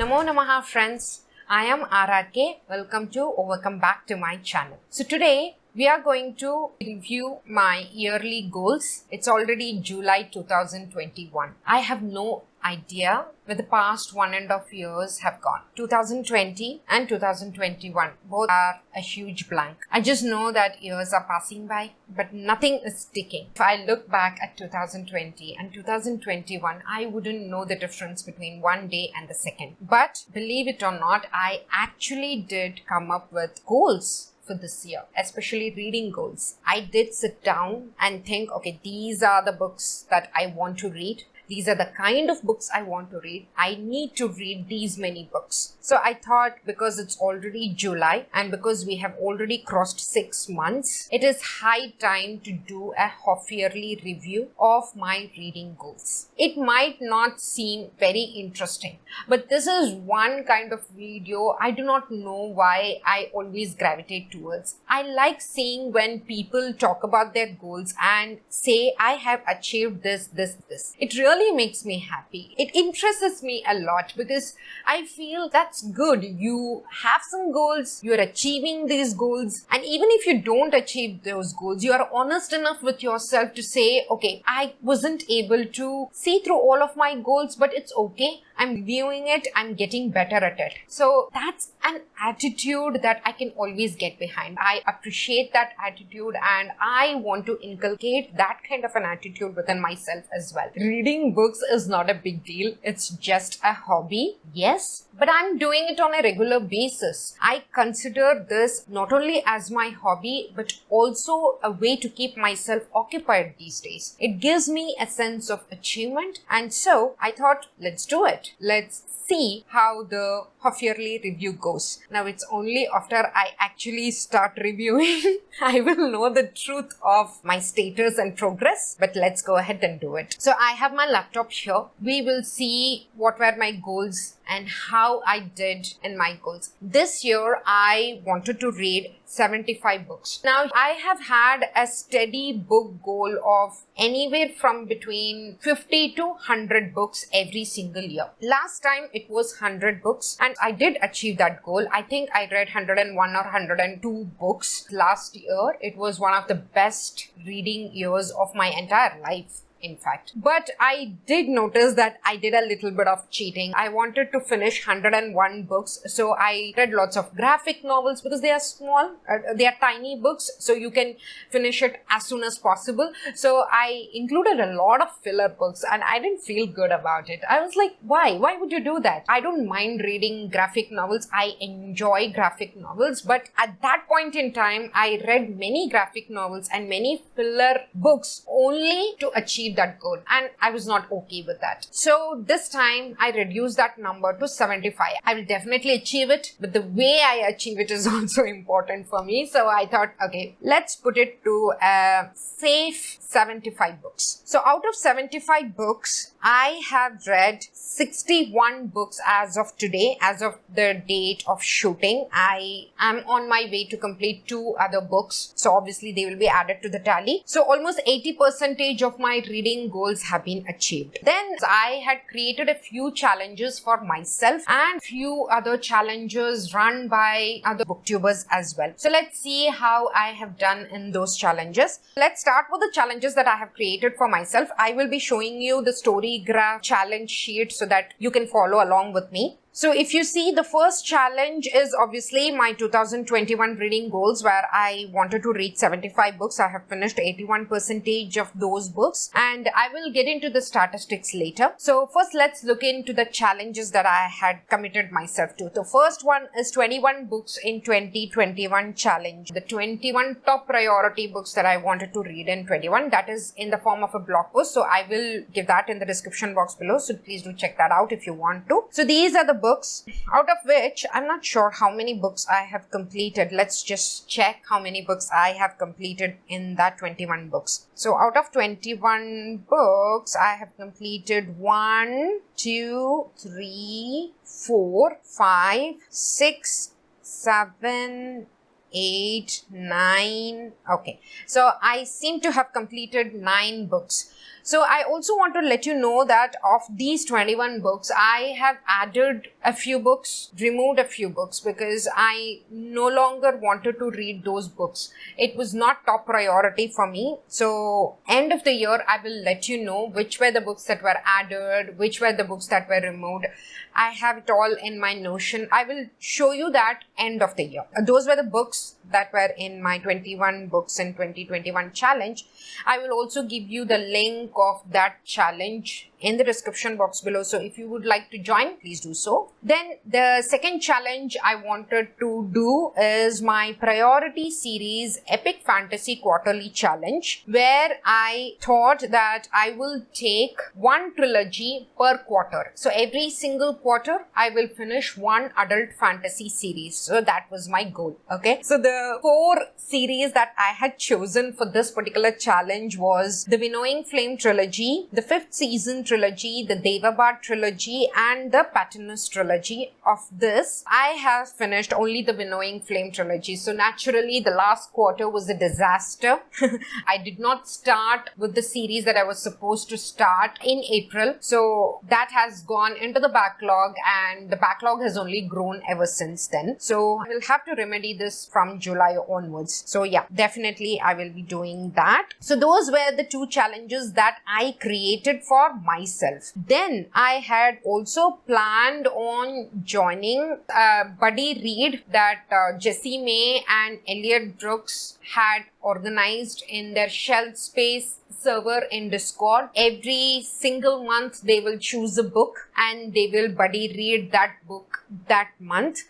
Namo Namaha friends, I am RRK. Welcome back to my channel. So today we are going to review my yearly goals. It's already July 2021. I have no idea where the past 1.5 years have gone. 2020 and 2021 both are a huge blank. I just know that years are passing by, but nothing is sticking. If I look back at 2020 and 2021, I wouldn't know the difference between one day and the second. But believe it or not, I actually did come up with goals for this year, especially reading goals. I did sit down and think, okay, these are the books that I want to read. These are the kind of books I want to read. I need to read these many books. So I thought, because it's already July and because we have already crossed 6 months, it is high time to do a half-yearly review of my reading goals. It might not seem very interesting, but this is one kind of video I do not know why I always gravitate towards. I like seeing when people talk about their goals and say, I have achieved this. It really makes me happy. It interests me a lot because I feel that's good. You have some goals, you're achieving these goals, and even if you don't achieve those goals, you are honest enough with yourself to say, okay, I wasn't able to see through all of my goals, but it's okay. I'm reviewing it, I'm getting better at it. So that's an attitude that I can always get behind. I appreciate that attitude and I want to inculcate that kind of an attitude within myself as well. Reading books is not a big deal. It's just a hobby, yes, but I'm doing it on a regular basis. I consider this not only as my hobby, but also a way to keep myself occupied these days. It gives me a sense of achievement, and so I thought, let's do it. Let's see how the half-yearly review goes. Now, it's only after I actually start reviewing I will know the truth of my status and progress, but let's go ahead and do it. So I have my laptop here. We will see what were my goals and how I did in my goals. This year, I wanted to read 75 books. Now, I have had a steady book goal of anywhere from between 50 to 100 books every single year. Last time it was 100 books and I did achieve that goal. I think I read 101 or 102 books last year. It was one of the best reading years of my entire life, in fact. But I did notice that I did a little bit of cheating. I wanted to finish 101 books, so I read lots of graphic novels because they are small, they are tiny books, so you can finish it as soon as possible. So I included a lot of filler books and I didn't feel good about it. I was like, why? Why would you do that? I don't mind reading graphic novels. I enjoy graphic novels, but at that point in time, I read many graphic novels and many filler books only to achieve that goal, and I was not okay with that. So this time I reduced that number to 75. I will definitely achieve it, but the way I achieve it is also important for me. So I thought, okay, let's put it to a safe 75 books. So out of 75 books, I have read 61 books as of today, as of the date of shooting. I am on my way to complete 2 other books. So obviously they will be added to the tally. So almost 80% of my reading goals have been achieved. Then I had created a few challenges for myself and few other challenges run by other booktubers as well. So let's see how I have done in those challenges. Let's start with the challenges that I have created for myself. I will be showing you the StoryGraph challenge sheet so that you can follow along with me. So if you see, the first challenge is obviously my 2021 reading goals, where I wanted to read 75 books. I have finished 81% of those books, and I will get into the statistics later. So first, let's look into the challenges that I had committed myself to. The first one is 21 books in 2021 challenge. The 21 top priority books that I wanted to read in 21, that is in the form of a blog post. So I will give that in the description box below. So please do check that out if you want to. So these are the books, out of which I'm not sure how many books I have completed. Let's just check how many books I have completed in that 21 books. So out of 21 books, I have completed 1, 2, 3, 4, 5, 6, 7, 8, 9. Okay, so I seem to have completed 9 books. So I also want to let you know that of these 21 books, I have added a few books, removed a few books because I no longer wanted to read those books. It was not top priority for me. So end of the year, I will let you know which were the books that were added, which were the books that were removed. I have it all in my Notion. I will show you that end of the year. Those were the books that were in my 21 books in 2021 challenge. I will also give you the link of that challenge in the description box below. So if you would like to join, please do so. Then the second challenge I wanted to do is my priority series Epic Fantasy Quarterly Challenge, where I thought that I will take one trilogy per quarter. So every single quarter, I will finish one adult fantasy series. So that was my goal. Okay. So the 4 series that I had chosen for this particular challenge was the Winnowing Flame trilogy, the 5th season trilogy, the Devabad trilogy, and the Patronus trilogy. Of this, I have finished only the Winnowing Flame trilogy. So naturally, the last quarter was a disaster. I did not start with the series that I was supposed to start in April. So that has gone into the backlog, and the backlog has only grown ever since then. So I will have to remedy this from July onwards. So yeah, definitely I will be doing that. So those were the 2 challenges that I created for myself. Then I had also planned on joining a buddy read that Jessie May and Elliot Brooks had organized in their Shelf Space server in Discord. Every single month they will choose a book and they will buddy read that book that month.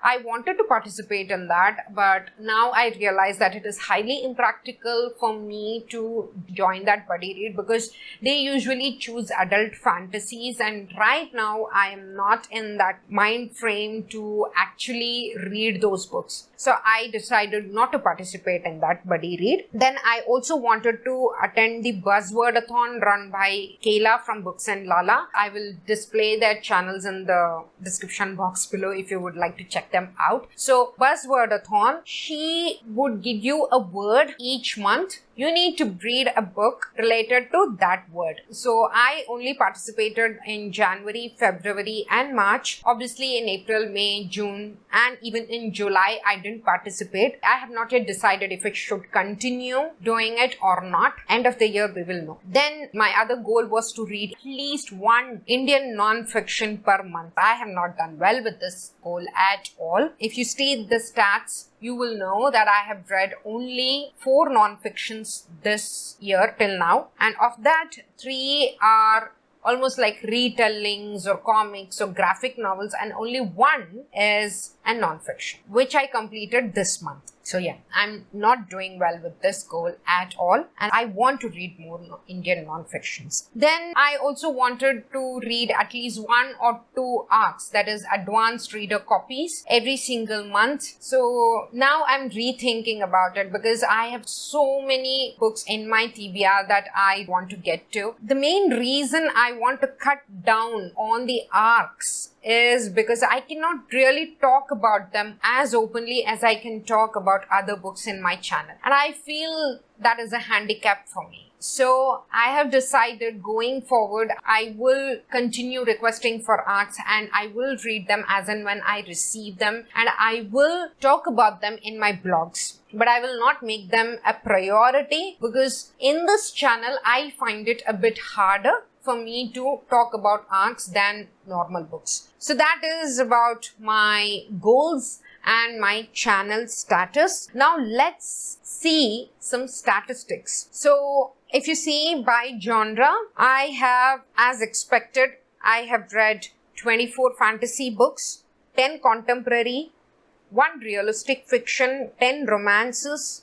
I wanted to participate in that, but now I realize that it is highly impractical for me to join that buddy read because they usually choose adult fantasies, and right now I am not in that mind frame to actually read those books. So I decided not to participate in that buddy read. Then I also wanted to attend the Buzzword-a-thon run by Kayla from Books and Lala. I will display their channels in the description box below if you would like to check them out. So Buzzword-a-thon, she would give you a word each month. You need to read a book related to that word. So I only participated in January, February and March. Obviously in April, May, June and even in July I didn't participate. I have not yet decided if I should continue doing it or not. End of the year we will know. Then my other goal was to read at least one Indian non-fiction per month. I have not done well with this goal at all. If you see the stats, you will know that I have read only 4 non-fictions this year till now, and of that 3 are almost like retellings or comics or graphic novels, and only 1 is a non-fiction, which I completed this month. So yeah, I'm not doing well with this goal at all, and I want to read more Indian non-fictions. Then I also wanted to read at least 1 or 2 arcs, that is advanced reader copies, every single month. So now I'm rethinking about it because I have so many books in my TBR that I want to get to. The main reason I want to cut down on the arcs is because I cannot really talk about them as openly as I can talk about other books in my channel. And I feel that is a handicap for me. So I have decided going forward, I will continue requesting for arcs and I will read them as and when I receive them, and I will talk about them in my blogs. But I will not make them a priority because in this channel, I find it a bit harder for me to talk about arcs than normal books. So that is about my goals and my channel status. Now let's see some statistics. So if you see by genre, I have, as expected, I have read 24 fantasy books, 10 contemporary, 1 realistic fiction, 10 romances,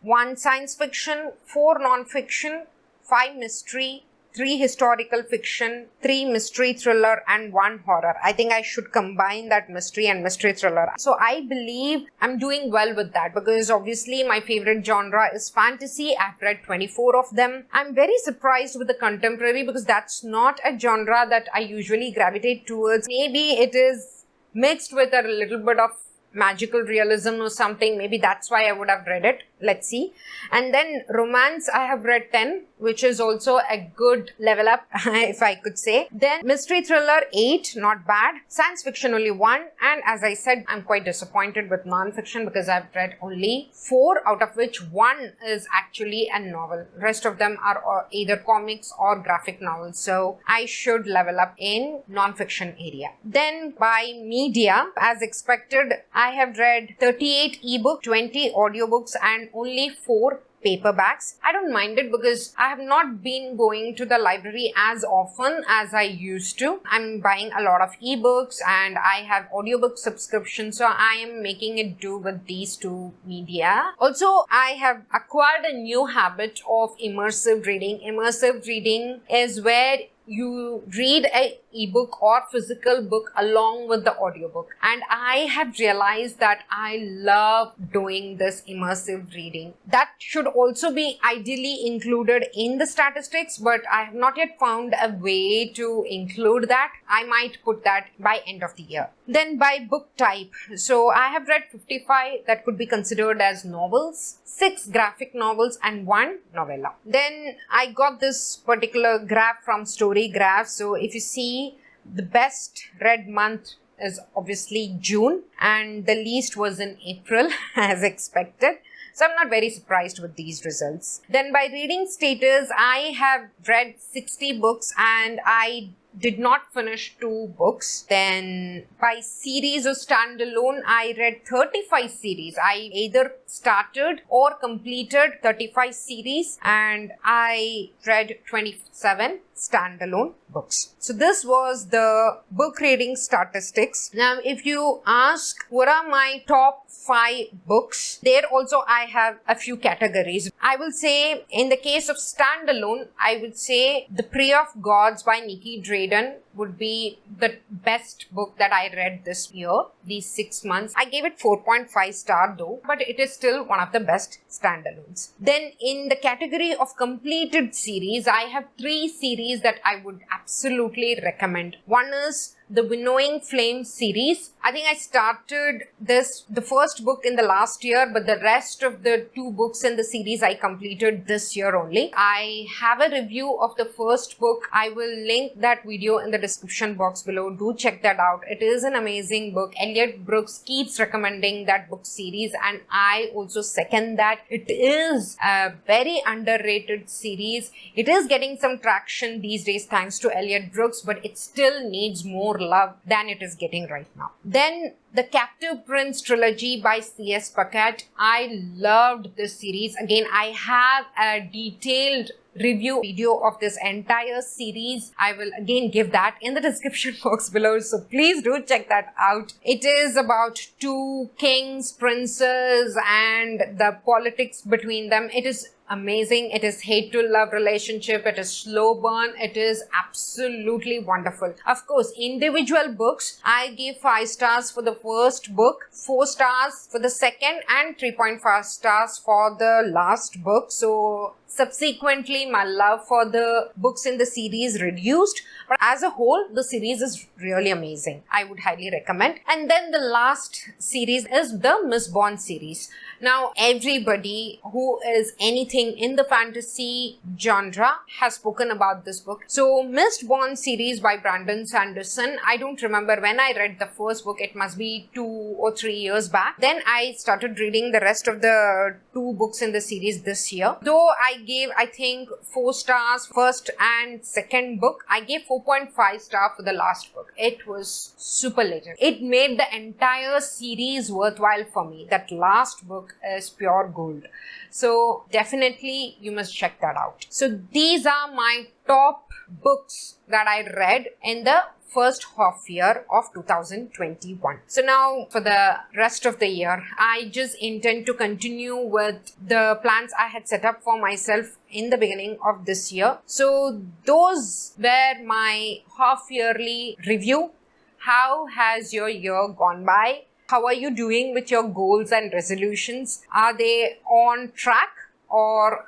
1 science fiction, 4 non-fiction, 5 mystery, 3 historical fiction, 3 mystery thriller and 1 horror. I think I should combine that mystery and mystery thriller. So I believe I'm doing well with that because obviously my favorite genre is fantasy. I've read 24 of them. I'm very surprised with the contemporary because that's not a genre that I usually gravitate towards. Maybe it is mixed with a little bit of magical realism or something. Maybe that's why I would have read it. Let's see. And then romance, I have read 10. which is also a good level up, if I could say. Then mystery thriller 8, not bad. Science fiction only 1. And as I said, I'm quite disappointed with non-fiction because I've read only 4, out of which 1 is actually a novel. Rest of them are either comics or graphic novels. So I should level up in non-fiction area. Then by media, as expected, I have read 38 ebook, 20 audiobooks and only 4 paperbacks. I don't mind it because I have not been going to the library as often as I used to. I'm buying a lot of ebooks and I have audiobook subscriptions, so I am making it do with these 2 media. Also, I have acquired a new habit of immersive reading. Immersive reading is where you read a ebook or physical book along with the audiobook, and I have realized that I love doing this immersive reading. That should also be ideally included in the statistics, but I have not yet found a way to include that. I might put that by end of the year. Then by book type, so I have read 55 that could be considered as novels, 6 graphic novels and 1 novella. Then I got this particular graph from StoryGraph. So if you see, the best read month is obviously June and the least was in April as expected. So I'm not very surprised with these results. Then by reading status, I have read 60 books and I did not finish 2 books. Then by series or standalone, I read 35 series. I either started or completed 35 series and I read 27 standalone books. So this was the book reading statistics. Now, if you ask what are my top 5 books, there also I have a few categories. I will say in the case of standalone, I would say The Prey of Gods by Nikki Drayden would be the best book that I read this year, these 6 months. I gave it 4.5 star though, but it is still one of the best standalones. Then in the category of completed series, I have 3 series that I would absolutely recommend. One is the Winnowing Flame series. I think I started the first book in the last year, but the rest of the 2 books in the series I completed this year only. I have a review of the first book. I will link that video in the description box below. Do check that out. It is an amazing book. Elliot Brooks keeps recommending that book series and I also second that. It is a very underrated series. It is getting some traction these days thanks to Elliot Brooks, but it still needs more love than it is getting right now. Then the Captive Prince trilogy by C.S. Pacat. I loved this series. Again, I have a detailed review video of this entire series. I will again give that in the description box below, so please do check that out. It is about 2 kings, princes and the politics between them. It is amazing. It is hate to love relationship. It is slow burn. It is absolutely wonderful. Of course, individual books, I gave 5 stars for the first book, 4 stars for the second and 3.5 stars for the last book. So subsequently, my love for the books in the series reduced, but as a whole, the series is really amazing. I would highly recommend. And then the last series is the Mistborn series. Now, everybody who is anything in the fantasy genre has spoken about this book. So, Mistborn series by Brandon Sanderson. I don't remember when I read the first book. It must be 2 or 3 years back. Then I started reading the rest of the 2 books in the series this year. Though I gave, I think, 4 stars first and second book. I gave 4.5 star for the last book. It was superlative. It made the entire series worthwhile for me. That last book is pure gold. So definitely you must check that out. So these are my top books that I read in the first half year of 2021. So now for the rest of the year, I just intend to continue with the plans I had set up for myself in the beginning of this year. So those were my half yearly review. How has your year gone by? How are you doing with your goals and resolutions? Are they on track or...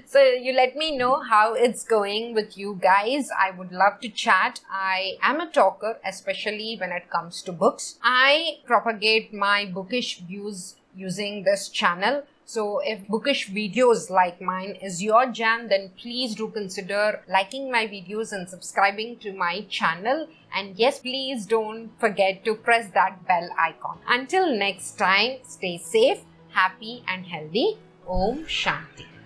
So you let me know how it's going with you guys. I would love to chat. I am a talker, especially when it comes to books. I propagate my bookish views using this channel. So if bookish videos like mine is your jam, then please do consider liking my videos and subscribing to my channel. And yes, please don't forget to press that bell icon. Until next time, stay safe, happy and healthy. Om Shanti.